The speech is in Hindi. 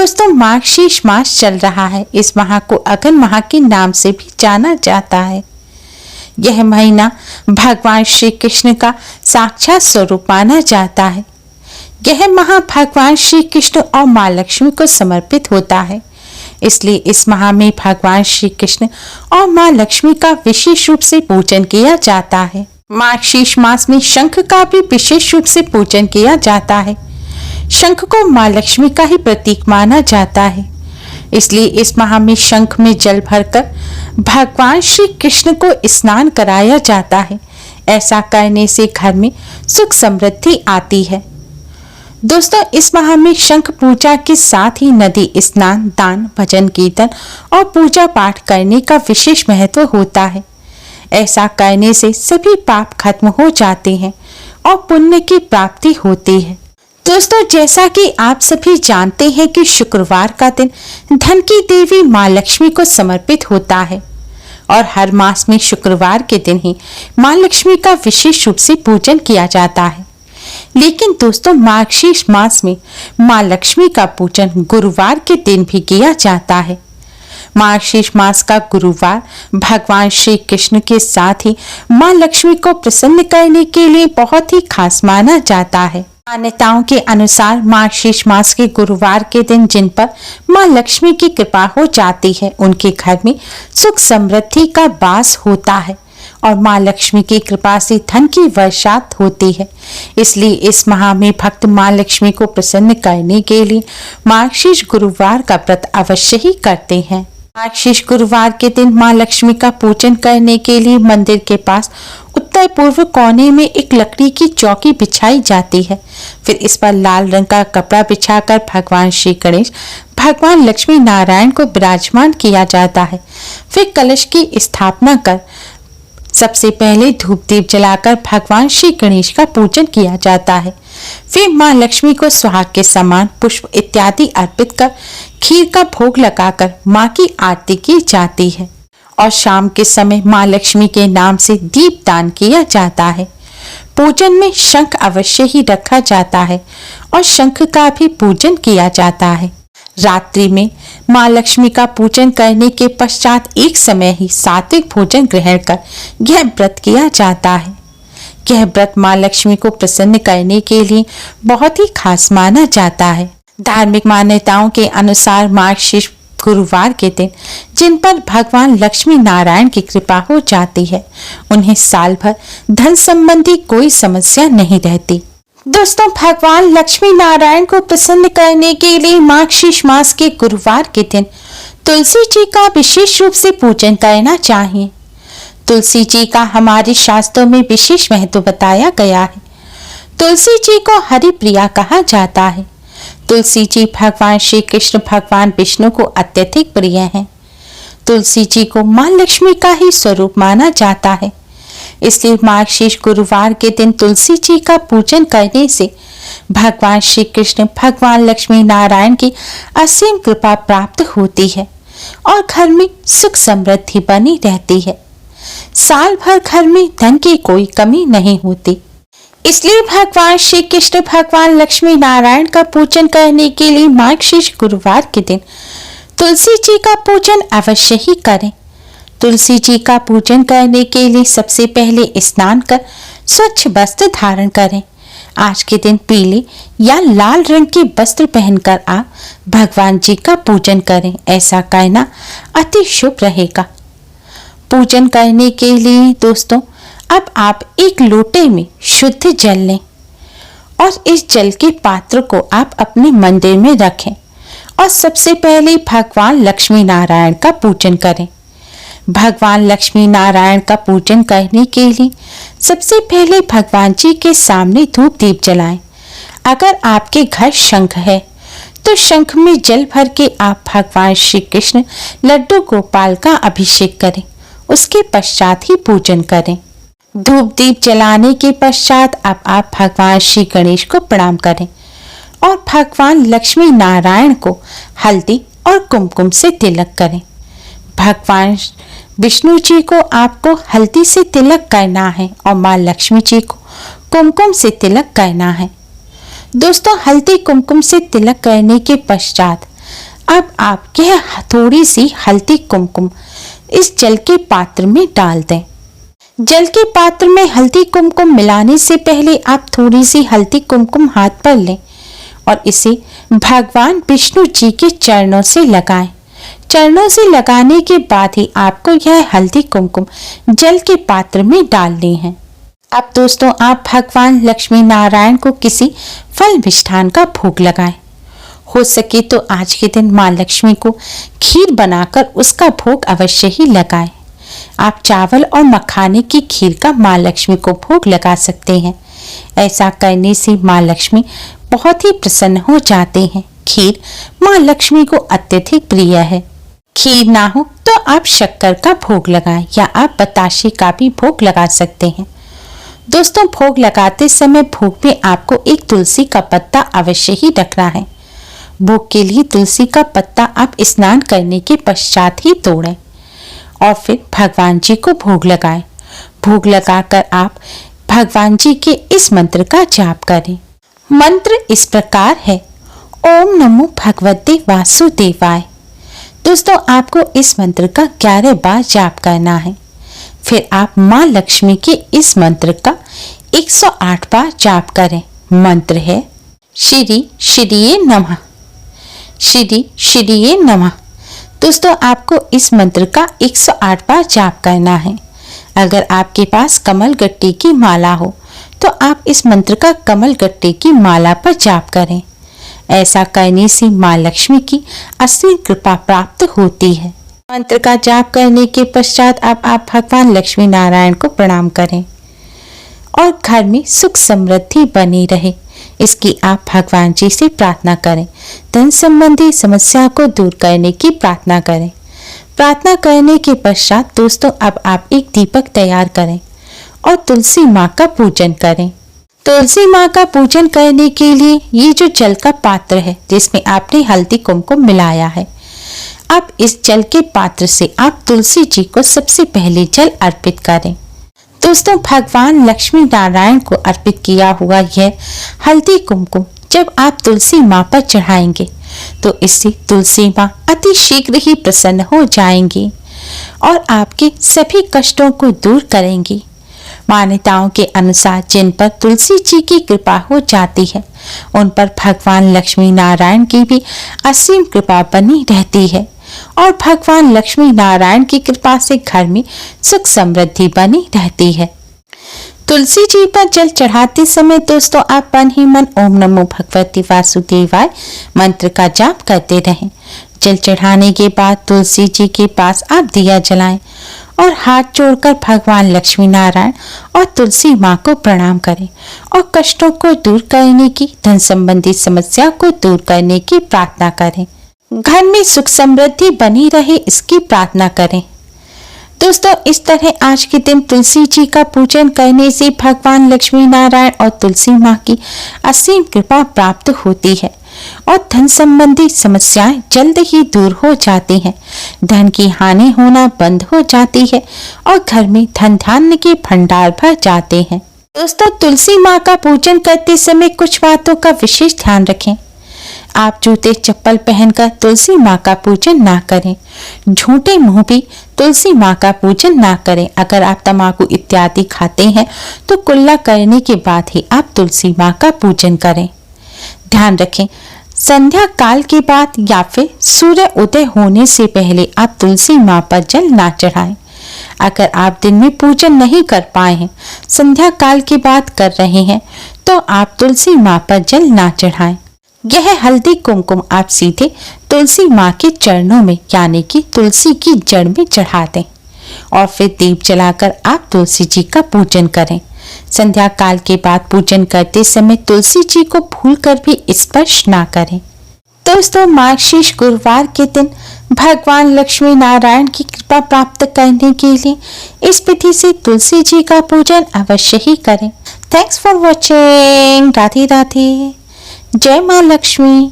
दोस्तों, मार्गशीर्ष मास चल रहा है। इस माह को अगन माह के नाम से भी जाना जाता है। यह महीना भगवान श्री कृष्ण का साक्षात स्वरूप माना जाता है। यह माह भगवान श्री कृष्ण और माँ लक्ष्मी को समर्पित होता है। इसलिए इस माह में भगवान श्री कृष्ण और माँ लक्ष्मी का विशेष रूप से पूजन किया जाता है। मार्गशीर्ष मास में शंख का भी विशेष रूप से पूजन किया जाता है। शंख को माँ लक्ष्मी का ही प्रतीक माना जाता है। इसलिए इस माह में शंख में जल भरकर भगवान श्री कृष्ण को स्नान कराया जाता है। ऐसा करने से घर में सुख समृद्धि आती है। दोस्तों, इस माह में शंख पूजा के साथ ही नदी स्नान, दान, भजन कीर्तन और पूजा पाठ करने का विशेष महत्व होता है। ऐसा करने से सभी पाप खत्म हो जाते हैं और पुण्य की प्राप्ति होती है। दोस्तों, जैसा कि आप सभी जानते हैं कि शुक्रवार का दिन धन की देवी माँ लक्ष्मी को समर्पित होता है और हर मास में शुक्रवार के दिन ही माँ लक्ष्मी का विशेष रूप से पूजन किया जाता है। लेकिन दोस्तों, मार्गशीर्ष मास में माँ लक्ष्मी का पूजन गुरुवार के दिन भी किया जाता है। मार्गशीर्ष मास का गुरुवार भगवान श्री कृष्ण के साथ ही माँ लक्ष्मी को प्रसन्न करने के लिए बहुत ही खास माना जाता है। मान्यताओं के अनुसार मार्गशीर्ष मास के गुरुवार के दिन जिन पर माँ लक्ष्मी की कृपा हो जाती है, उनके घर में सुख समृद्धि का वास होता है और माँ लक्ष्मी की कृपा से धन की वर्षात होती है। इसलिए इस माह में भक्त माँ लक्ष्मी को प्रसन्न करने के लिए मार्गशीर्ष गुरुवार का व्रत अवश्य ही करते हैं। मार्गशीर्ष गुरुवार के दिन माँ लक्ष्मी का पूजन करने के लिए मंदिर के पास उत्तर पूर्व कोने में एक लकड़ी की चौकी बिछाई जाती है। फिर इस पर लाल रंग का कपड़ा बिछाकर भगवान श्री गणेश, भगवान लक्ष्मी नारायण को विराजमान किया जाता है। फिर कलश की स्थापना कर सबसे पहले धूप दीप जलाकर भगवान श्री गणेश का पूजन किया जाता है। फिर माँ लक्ष्मी को सुहाग के समान पुष्प इत्यादि अर्पित कर खीर का भोग लगाकर माँ की आरती की जाती है और शाम के समय माँ लक्ष्मी के नाम से दीप दान किया जाता है। पूजन में शंख अवश्य ही रखा जाता है और शंख का भी पूजन किया जाता है। रात्रि में माँ लक्ष्मी का पूजन करने के पश्चात एक समय ही सात्विक भोजन ग्रहण कर यह व्रत किया जाता है। यह व्रत माँ लक्ष्मी को प्रसन्न करने के लिए बहुत ही खास माना जाता है। धार्मिक मान्यताओं के अनुसार मार्गशीर्ष गुरुवार के दिन जिन पर भगवान लक्ष्मी नारायण की कृपा हो जाती है, उन्हें साल भर धन संबंधी कोई समस्या नहीं रहती। दोस्तों, भगवान लक्ष्मी नारायण को प्रसन्न करने के लिए मार्गशीर्ष मास के गुरुवार के दिन तुलसी जी का विशेष रूप से पूजन करना चाहिए। तुलसी जी का हमारे शास्त्रों में विशेष महत्व बताया गया है। तुलसी जी को हरि प्रिया कहा जाता है। तुलसी जी भगवान श्री कृष्ण, भगवान विष्णु को अत्यधिक प्रिय हैं। तुलसी जी को माँ लक्ष्मी का ही स्वरूप माना जाता है। इसलिए मार्गशीर्ष गुरुवार के दिन तुलसी जी का पूजन करने से भगवान श्री कृष्ण, भगवान लक्ष्मी नारायण की असीम कृपा प्राप्त होती है और घर में सुख समृद्धि बनी रहती है। साल भर घर में धन की कोई कमी नहीं होती। इसलिए भगवान श्री कृष्ण, भगवान लक्ष्मी नारायण का पूजन करने के लिए मार्गशीर्ष गुरुवार के दिन तुलसी जी का पूजन अवश्य ही करें। तुलसी जी का पूजन करने के लिए सबसे पहले स्नान कर स्वच्छ वस्त्र धारण करें। आज के दिन पीले या लाल रंग के वस्त्र पहनकर आप भगवान जी का पूजन करें। ऐसा करना अति शुभ रहेगा। पूजन करने के लिए दोस्तों, अब आप एक लोटे में शुद्ध जल लें और इस जल के पात्र को आप अपने मंदिर में रखें और सबसे पहले भगवान लक्ष्मी नारायण का पूजन करें। भगवान लक्ष्मी नारायण का पूजन करने के लिए सबसे पहले भगवान जी के सामने धूप दीप जलाएं। अगर आपके घर शंख है तो शंख में जल भर के आप भगवान श्री कृष्ण लड्डू गोपाल का अभिषेक करें। उसके पश्चात ही पूजन करें। धूप दीप जलाने के पश्चात अब आप भगवान श्री गणेश को प्रणाम करें और भगवान लक्ष्मी नारायण को हल्दी और कुमकुम से तिलक करें। भगवान विष्णु जी को आपको हल्दी से तिलक करना है और माँ लक्ष्मी जी को कुमकुम से तिलक करना है। दोस्तों, हल्दी कुमकुम से तिलक करने के पश्चात अब आप यह थोड़ी सी हल्दी कुमकुम इस जल के पात्र में डाल दें। जल के पात्र में हल्दी कुमकुम मिलाने से पहले आप थोड़ी सी हल्दी कुमकुम हाथ पर लें और इसे भगवान विष्णु जी के चरणों से लगाएं। चरणों से लगाने के बाद ही आपको यह हल्दी कुमकुम जल के पात्र में डालनी है। अब दोस्तों, आप भगवान लक्ष्मी नारायण को किसी फल मिष्ठान का भोग लगाएं। हो सके तो आज के दिन माँ लक्ष्मी को खीर बनाकर उसका भोग अवश्य ही लगाएं। आप चावल और मखाने की खीर का माँ लक्ष्मी को भोग लगा सकते हैं। ऐसा करने से माँ लक्ष्मी बहुत ही प्रसन्न हो जाते हैं। खीर माँ लक्ष्मी को अत्यधिक प्रिय है। खीर ना हो तो आप शक्कर का भोग लगाएं या आप बताशे का भी भोग लगा सकते हैं। दोस्तों, भोग लगाते समय भोग में आपको एक तुलसी का पत्ता अवश्य ही रखना है। भोग के लिए तुलसी का पत्ता आप स्नान करने के पश्चात ही तोड़ें और फिर भगवान जी को भोग लगाएं। भोग लगाकर आप भगवान जी के इस मंत्र का जाप करें। मंत्र इस प्रकार है, ओम नमो भगवते वासुदेवाय। दोस्तों, आपको इस मंत्र का 11 बार जाप करना है। फिर आप माँ लक्ष्मी के इस मंत्र का 108 बार जाप करें। मंत्र है श्री श्रीये नमः, श्री श्रीये नमः। दोस्तों, आपको इस मंत्र का 108 बार जाप करना है। अगर आपके पास कमल गट्टी की माला हो तो आप इस मंत्र का कमल गट्टी की माला पर जाप करें। ऐसा करने से माँ लक्ष्मी की असीम कृपा प्राप्त होती है। मंत्र का जाप करने के पश्चात आप भगवान लक्ष्मी नारायण को प्रणाम करें और घर में सुख समृद्धि बनी रहे, इसकी आप भगवान जी से प्रार्थना करें। धन संबंधी समस्या को दूर करने की प्रार्थना करें। प्रार्थना करने के पश्चात दोस्तों, अब आप एक दीपक तैयार करें और तुलसी माँ का पूजन करें। तुलसी माँ का पूजन करने के लिए ये जो जल का पात्र है जिसमें आपने हल्दी कुमकुम मिलाया है, अब इस जल के पात्र से आप तुलसी जी को सबसे पहले जल अर्पित करें। दोस्तों, भगवान लक्ष्मी नारायण को अर्पित किया हुआ यह हल्दी कुमकुम जब आप तुलसी माँ पर चढ़ाएंगे तो इससे तुलसी माँ अति शीघ्र ही प्रसन्न हो जाएंगी और आपके सभी कष्टों को दूर करेंगी। मान्यताओं के अनुसार जिन पर तुलसी जी की कृपा हो जाती है उन पर भगवान लक्ष्मी नारायण की भी असीम कृपा बनी रहती है और भगवान लक्ष्मी नारायण की कृपा से घर में सुख समृद्धि बनी रहती है। तुलसी जी पर जल चढ़ाते समय दोस्तों, आप मन ही मन ओम नमो भगवते वासुदेवाय मंत्र का जाप करते रहें। जल चढ़ाने के बाद तुलसी जी के पास आप दिया जलाएं और हाथ जोड़कर भगवान लक्ष्मी नारायण और तुलसी माँ को प्रणाम करें और कष्टों को दूर करने की, धन संबंधी समस्या को दूर करने की प्रार्थना करें। घर में सुख समृद्धि बनी रहे इसकी प्रार्थना करें। दोस्तों, इस तरह आज के दिन तुलसी जी का पूजन करने से भगवान लक्ष्मी नारायण और तुलसी माँ की असीम कृपा प्राप्त होती है और धन संबंधी समस्याएं जल्द ही दूर हो जाती हैं। धन की हानि होना बंद हो जाती है और घर में धन धान्य के भंडार भर जाते हैं। दोस्तों, तुलसी माँ का पूजन करते समय कुछ बातों का विशेष ध्यान रखें। आप जूते चप्पल पहनकर तुलसी माँ का पूजन ना करें। झूठे मुंह भी तुलसी माँ का पूजन ना करें। अगर आप तंबाकू इत्यादि खाते हैं तो कुल्ला करने के बाद ही आप तुलसी माँ का पूजन करें। ध्यान रखें, संध्या काल के बाद या फिर सूर्य उदय होने से पहले आप तुलसी माँ पर जल ना चढ़ाएं। अगर आप दिन में पूजन नहीं कर पाए हैं, संध्या काल के बाद कर रहे हैं, तो आप तुलसी माँ पर जल ना चढ़ाएं। यह हल्दी कुमकुम आप सीधे तुलसी माँ के चरणों में यानी कि तुलसी की जड़ में चढ़ा दें और फिर दीप जलाकर आप तुलसी जी का पूजन करें। संध्या काल के बाद पूजन करते समय तुलसी जी को भूलकर भी स्पर्श ना करें। दोस्तों, मार्गशीर्ष गुरुवार के दिन भगवान लक्ष्मी नारायण की कृपा प्राप्त करने के लिए इस विधि से तुलसी जी का पूजन अवश्य ही करें। Thanks for watching. Radhe Radhe. जय माँ लक्ष्मी।